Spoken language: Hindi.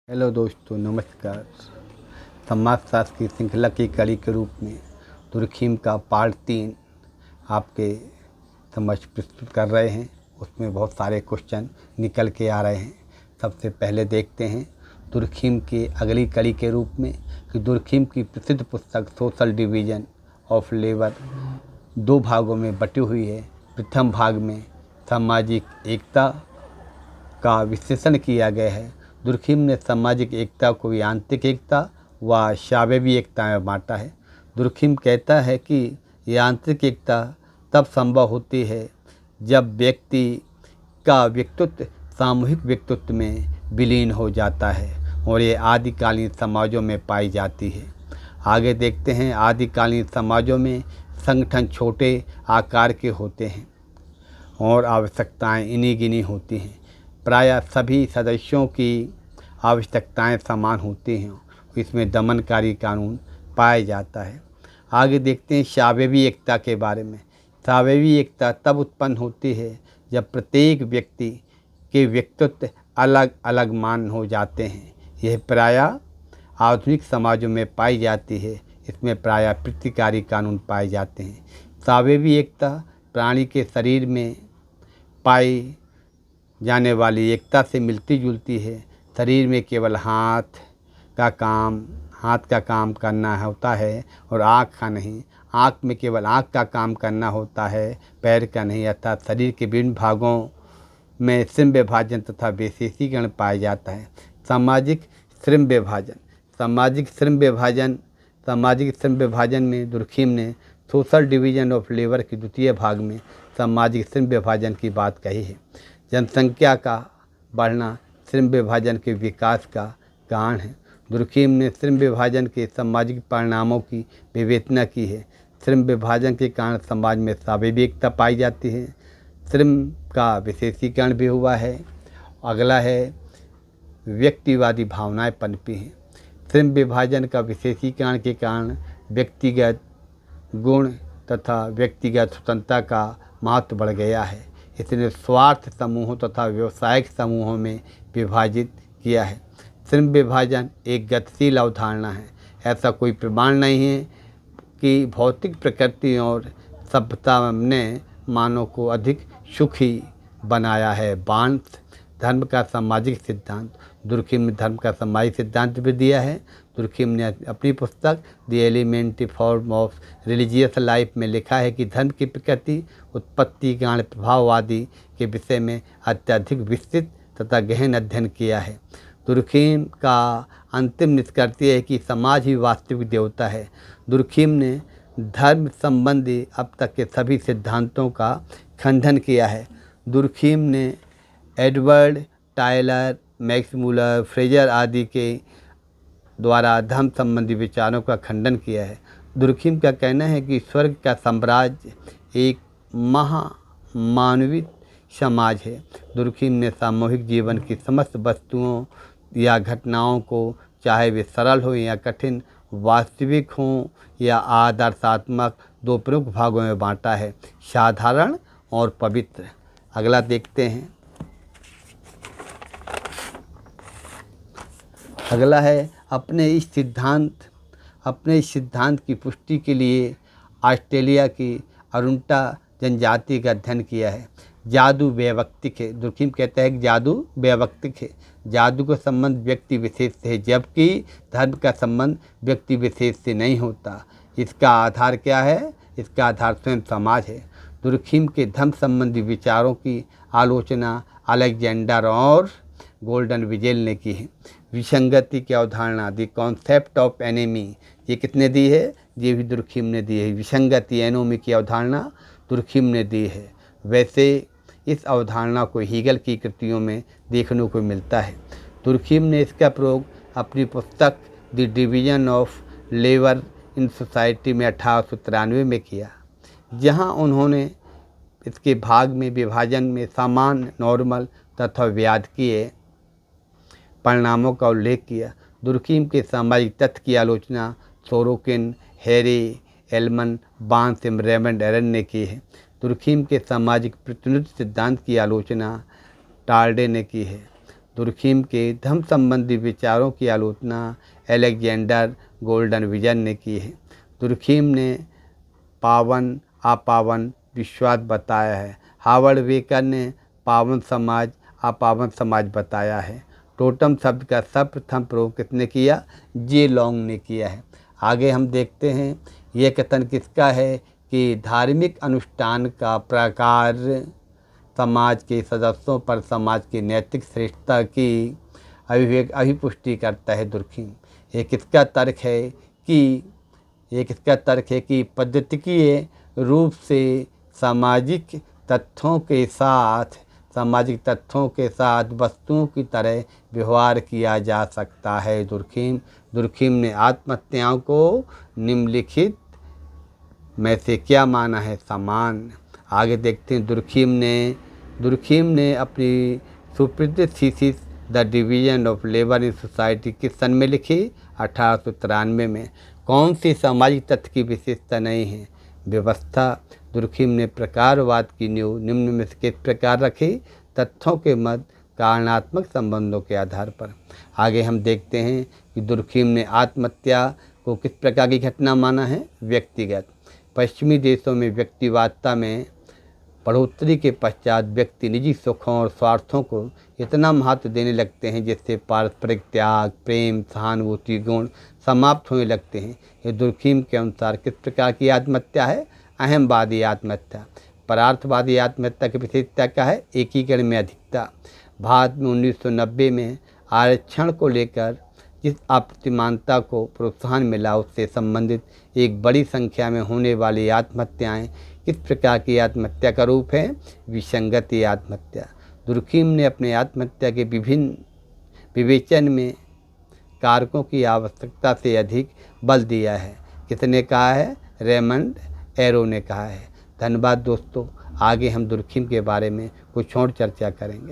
हेलो दोस्तों, नमस्कार। समाजशास्त्र की श्रृंखला की कड़ी के रूप में तुर्खीम का पार्ट 3 आपके समक्ष प्रस्तुत कर रहे हैं। उसमें बहुत सारे क्वेश्चन निकल के आ रहे हैं। सबसे पहले देखते हैं तुर्खीम की अगली कड़ी के रूप में कि तुर्खीम की प्रसिद्ध पुस्तक सोशल डिवीज़न ऑफ लेबर 2 भागों में बटी हुई है। प्रथम भाग में सामाजिक एकता का विश्लेषण किया गया है। दुर्खीम ने सामाजिक एकता को यांत्रिक एकता व शारीरिक एकता में बांटा है। दुर्खीम कहता है कि यांत्रिक एकता तब संभव होती है जब व्यक्ति का व्यक्तित्व सामूहिक व्यक्तित्व में विलीन हो जाता है और ये आदिकालीन समाजों में पाई जाती है। आगे देखते हैं, आदिकालीन समाजों में संगठन छोटे आकार के होते हैं और आवश्यकताएं इन्हीं गिनी होती हैं। प्रायः सभी सदस्यों की आवश्यकताएं समान होती हैं। इसमें दमनकारी कानून पाया जाता है। आगे देखते हैं शारीरिक एकता के बारे में। शारीरिक एकता तब उत्पन्न होती है जब प्रत्येक व्यक्ति के व्यक्तित्व अलग अलग मान हो जाते हैं। यह प्रायः आधुनिक समाजों में पाई जाती है। इसमें प्रायः प्रतिकारी कानून पाए जाते हैं। शारीरिक एकता प्राणी के शरीर में पाई जाने वाली एकता से मिलती जुलती है। शरीर में केवल हाथ का काम करना होता है और आँख का नहीं। आँख में केवल आँख का काम करना होता है, पैर का नहीं। अर्थात शरीर के विभिन्न भागों में श्रम विभाजन तथा विशेषीकरण पाया जाता है। सामाजिक श्रम विभाजन में दुर्खीम ने सोशल डिवीज़न ऑफ लेबर के द्वितीय भाग में सामाजिक श्रम विभाजन की बात कही है। जनसंख्या का बढ़ना श्रम विभाजन के विकास का कारण है। दुर्खीम ने श्रम विभाजन के सामाजिक परिणामों की विवेचना की है। श्रम विभाजन के कारण समाज में शारीरिक एकता पाई जाती है। श्रम का विशेषीकरण भी हुआ है। अगला है व्यक्तिवादी भावनाएं पनपी हैं। श्रम विभाजन का विशेषीकरण के कारण व्यक्तिगत गुण तथा व्यक्तिगत स्वतंत्रता का महत्व बढ़ गया है। इसने स्वार्थ समूहों तथा व्यावसायिक समूहों में विभाजित किया है। श्रम विभाजन एक गतिशील अवधारणा है। ऐसा कोई प्रमाण नहीं है कि भौतिक प्रकृति और सभ्यता ने मानव को अधिक सुखी बनाया है। बांस धर्म का सामाजिक सिद्धांत। दुर्खीम ने धर्म का सामाजिक सिद्धांत भी दिया है। दुर्खीम ने अपनी पुस्तक the elementary form of religious life में लिखा है कि धर्म की प्रकृति, उत्पत्ति, ज्ञान, प्रभाववादी के विषय में अत्यधिक विस्तृत तथा गहन अध्ययन किया है। दुर्खीम का अंतिम निष्कर्ष है कि समाज ही वास्तविक देवता है। दुर्खीम ने धर्म संबंधी अब तक के सभी सिद्धांतों का खंडन किया है। दुर्खीम ने Edward Tyler, Max Muller, Fraser आदि के द्वारा धर्म संबंधी विचारों का खंडन किया है। दुर्खीम का कहना है कि स्वर्ग का साम्राज्य एक महामानविक समाज है। दुर्खीम ने सामूहिक जीवन की समस्त वस्तुओं या घटनाओं को, चाहे वे सरल हो या कठिन, वास्तविक हों या आदर्शात्मक, 2 प्रमुख भागों में बांटा है, साधारण और पवित्र। अगला देखते हैं। अगला है अपने इस सिद्धांत की पुष्टि के लिए ऑस्ट्रेलिया की अरुंटा जनजाति का अध्ययन किया है। जादू वैयक्तिक है। दुर्खीम कहता है कि जादू वैयक्तिक है। जादू का संबंध व्यक्ति विशेष से है, जबकि धर्म का संबंध व्यक्ति विशेष से नहीं होता। इसका आधार क्या है? इसका आधार स्वयं समाज है। दुर्खीम के धर्म संबंधी विचारों की आलोचना अलेक्जेंडर और गोल्डन विजेल ने की है। विसंगति की अवधारणा, द कॉन्सेप्ट ऑफ एनोमी, ये किसने दी है? ये भी दुर्खीम ने दी है। विसंगति, एनोमी की अवधारणा दुर्खीम ने दी है। वैसे इस अवधारणा को हीगल की कृतियों में देखने को मिलता है। दुर्खीम ने इसका प्रयोग अपनी पुस्तक the division of labour in society में 1893 में किया, जहां उन्होंने इसके भाग में विभाजन में सामान्य, नॉर्मल तथा व्याधकीय परिणामों का उल्लेख किया। दुर्खीम के सामाजिक तथ्य की आलोचना सोरोकिन, हैरी एलमन, बांस एवं रेमंड एरन ने की है। दुर्खीम के सामाजिक प्रतिनिधित्व सिद्धांत की आलोचना टार्डे ने की है। दुर्खीम के धर्म संबंधी विचारों की आलोचना अलेक्जेंडर गोल्डन विजन ने की है। दुर्खीम ने पावन अपावन विश्वास बताया है। हार्वर्ड वेकर ने पावन समाज अपावन समाज बताया है। टोटम शब्द का सर्वप्रथम प्रयोग किसने किया? जे लॉन्ग ने किया है। आगे हम देखते हैं यह कथन किसका है कि धार्मिक अनुष्ठान का प्रकार समाज के सदस्यों पर समाज की नैतिक श्रेष्ठता की अभिपुष्टि करता है। दुर्खीम ये किसका तर्क है कि पद्धतिकीय रूप से सामाजिक तथ्यों के साथ वस्तुओं की तरह व्यवहार किया जा सकता है। दुर्खीम ने आत्महत्याओं को निम्नलिखित में से क्या माना है? समान। आगे देखते हैं दुर्खीम ने अपनी सुप्रसिद्ध thesis the division of labour in society किस सन में लिखी? 1893 में। कौन सी सामाजिक तथ्य की विशेषता नहीं है? व्यवस्था। दुर्खीम ने प्रकारवाद की नींव निम्न में से किस प्रकार रखी? तथ्यों के मध्य कारणात्मक संबंधों के आधार पर। आगे हम देखते हैं कि दुर्खीम ने आत्महत्या को किस प्रकार की घटना माना है? व्यक्तिगत। पश्चिमी देशों में व्यक्तिवादता में बढ़ोतरी के पश्चात व्यक्ति निजी सुखों और स्वार्थों को इतना महत्व देने लगते हैं जिससे पारस्परिक त्याग, प्रेम, सहानुभूति गुण समाप्त होने लगते हैं। ये दुर्खीम के अनुसार किस प्रकार की आत्महत्या है? अहमवादी आत्महत्या। परार्थवादी आत्महत्या की विशेषता क्या है? एकीकरण में अधिकता। भारत में 1990 में आरक्षण को लेकर जिस अप्रतिमानता को प्रोत्साहन मिला उससे संबंधित एक बड़ी संख्या में होने वाली आत्महत्याएं किस प्रकार की आत्महत्या का रूप है? विसंगति आत्महत्या। दुर्खीम ने अपने आत्महत्या के विभिन्न विवेचन में कारकों की आवश्यकता से अधिक बल दिया है। किसने कहा है? रेमंड एरो ने कहा है। धन्यवाद दोस्तों। आगे हम दुर्खीम के बारे में कुछ और चर्चा करेंगे।